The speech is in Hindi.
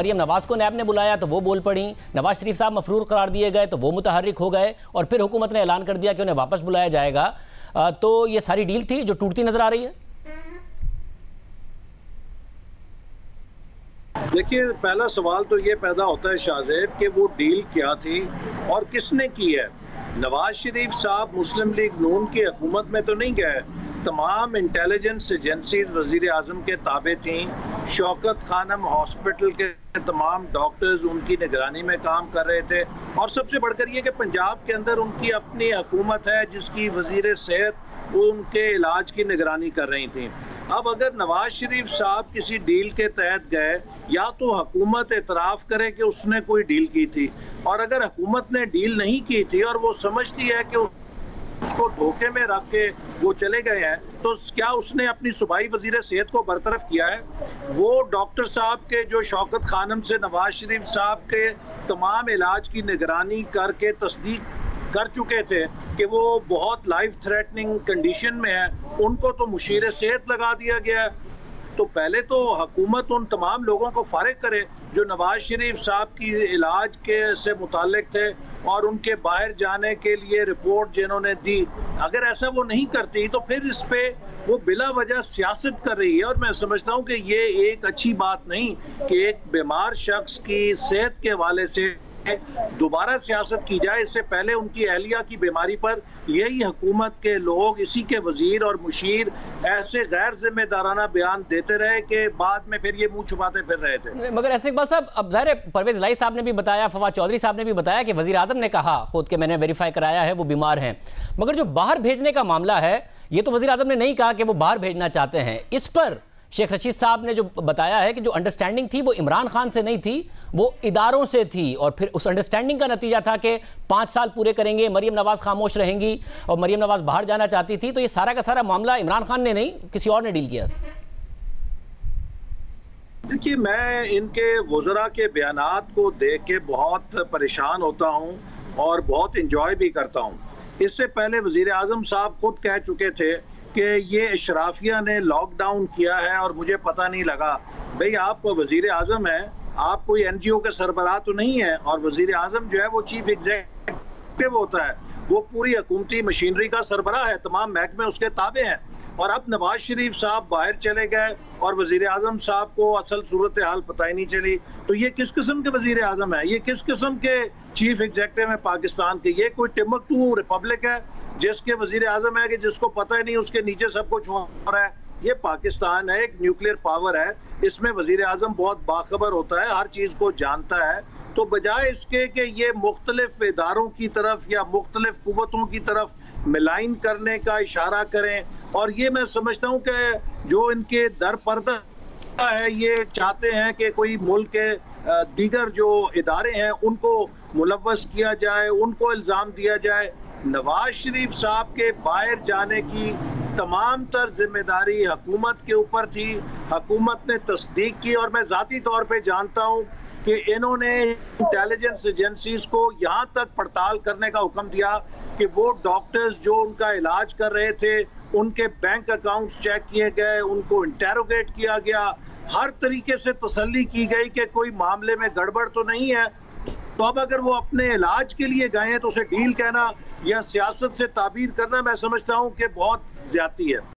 मरियम नवाज को नैब ने बुलाया तो वो बोल पड़ी, नवाज शरीफ साहब मफरूर करार दिए गए तो वो मुतहर्रिक हो गए, और फिर हुकूमत ने ऐलान कर दिया कि उन्हें वापस बुलाया जाएगा। तो ये सारी डील थी जो टूटती नजर आ रही है। देखिए, पहला सवाल तो ये पैदा होता है शाहजेब कि वो डील क्या थी और किसने की है। नवाज शरीफ साहब मुस्लिम लीग नून की हुकूमत में तो नहीं गए, तमाम इंटेलिजेंस एजेंसीज वजीर आजम के ताबे थीं। शौकत खानम हॉस्पिटल के तमाम डॉक्टर्स उनकी निगरानी में काम कर रहे थे, और सबसे बढ़कर ये कि पंजाब के अंदर उनकी अपनी हुकूमत है जिसकी वजीर सेहत वो उनके इलाज की निगरानी कर रही थी। अब अगर नवाज शरीफ साहब किसी डील के तहत गए, या तो हुकूमत एतराफ़ करे कि उसने कोई डील की थी, और अगर हुकूमत ने डील नहीं की थी और वो समझती है कि उसको धोखे में रख के वो चले गए हैं, तो क्या उसने अपनी सूबाई वजीर सेहत को बरतरफ किया है? वो डॉक्टर साहब के जो शौकत खानम से नवाज शरीफ साहब के तमाम इलाज की निगरानी करके तस्दीक कर चुके थे कि वो बहुत लाइफ थ्रेटनिंग कंडीशन में है, उनको तो मुशीर सेहत लगा दिया गया है। तो पहले तो हुकूमत उन तमाम लोगों को फारिग करे जो नवाज शरीफ साहब की इलाज के से मुताल्लिक थे और उनके बाहर जाने के लिए रिपोर्ट जिन्होंने दी। अगर ऐसा वो नहीं करती तो फिर इस पे वो बिला वजह सियासत कर रही है, और मैं समझता हूँ कि ये एक अच्छी बात नहीं कि एक बीमार शख्स की सेहत के हवाले से दोबारा सियासत की जाए। इससे पहले उनकी अहलिया की बीमारी पर यही हुकूमत के लोग, इसी के वजीर और मुशीर ऐसे गैर जिम्मेदाराना बयान देते रहे कि बाद में फिर ये मुंह छुपाते फिर रहे थे। मगर ऐसे इकबाल साहब, अब ज़ाहिर परवेज लाई साहब ने भी बताया, फवाद चौधरी साहब ने भी बताया कि वजीर आजम ने कहा खुद के, मैंने वेरीफाई कराया है, वो बीमार हैं। मगर जो बाहर भेजने का मामला है, ये तो वजीर आजम ने नहीं कहा कि वो बाहर भेजना चाहते हैं। इस पर शेख रशीद साहब ने जो बताया है कि जो अंडरस्टैंडिंग थी वो इमरान खान से नहीं थी, वो इदारों से थी, और फिर उस अंडरस्टैंडिंग का नतीजा था कि 5 साल पूरे करेंगे, मरियम नवाज खामोश रहेंगी, और मरियम नवाज बाहर जाना चाहती थी। तो ये सारा का सारा मामला इमरान खान ने नहीं, किसी और ने डील किया। देखिए, मैं इनके वज़रा के बयानात को देख के बहुत परेशान होता हूँ और बहुत इंजॉय भी करता हूँ। इससे पहले वज़ीर आज़म साहब खुद कह चुके थे कि ये इशराफिया ने लॉकडाउन किया है और मुझे पता नहीं लगा। भाई, आप वज़ीर आज़म हैं, आप कोई NGO के सरबराह तो नहीं है, और वज़ीर आज़म जो है वो चीफ एग्जीक्यूटिव होता है, वो पूरी हुकूमती मशीनरी का सरबराह है, तमाम महकमे उसके ताबे हैं। और अब नवाज शरीफ साहब बाहर चले गए और वज़ीर आज़म साहब को असल सूरत हाल पता ही नहीं चली, तो ये किस किस्म के वज़ीर आज़म है? ये किस किस्म के चीफ एग्जीक्यूटिव है पाकिस्तान के? ये कोई टिम्बकटू रिपब्लिक है जिसके वजीर आजम है कि जिसको पता ही नहीं उसके नीचे सब कुछ हो रहा है? ये पाकिस्तान है, एक न्यूक्लियर पावर है, इसमें वजीर आजम बहुत बाखबर होता है, हर चीज़ को जानता है। तो बजाय इसके कि ये मुख्तलिफ इदारों की तरफ या मुख्तलिफ कुव्वतों की तरफ मिलाइन करने का इशारा करें, और ये मैं समझता हूँ कि जो इनके दर पर्दा है, ये चाहते हैं कि कोई मुल्क के दीगर जो इदारे हैं उनको मुलव्वस किया जाए, उनको इल्ज़ाम दिया जाए। नवाज शरीफ साहब के बाहर जाने की तमाम तर जिम्मेदारी हुकूमत के ऊपर थी, हुकूमत ने तस्दीक की, और मैं ज़ाती तौर पे जानता हूँ कि इन्होंने इंटेलिजेंस एजेंसीज को यहाँ तक पड़ताल करने का हुक्म दिया कि वो डॉक्टर्स जो उनका इलाज कर रहे थे उनके बैंक अकाउंट्स चेक किए गए, उनको इंटेरोगेट किया गया, हर तरीके से तसल्ली की गई कि कोई मामले में गड़बड़ तो नहीं है। तो अब अगर वो अपने इलाज के लिए गए हैं तो उसे डील कहना या सियासत से ताबीर करना, मैं समझता हूँ कि बहुत ज्यादती है।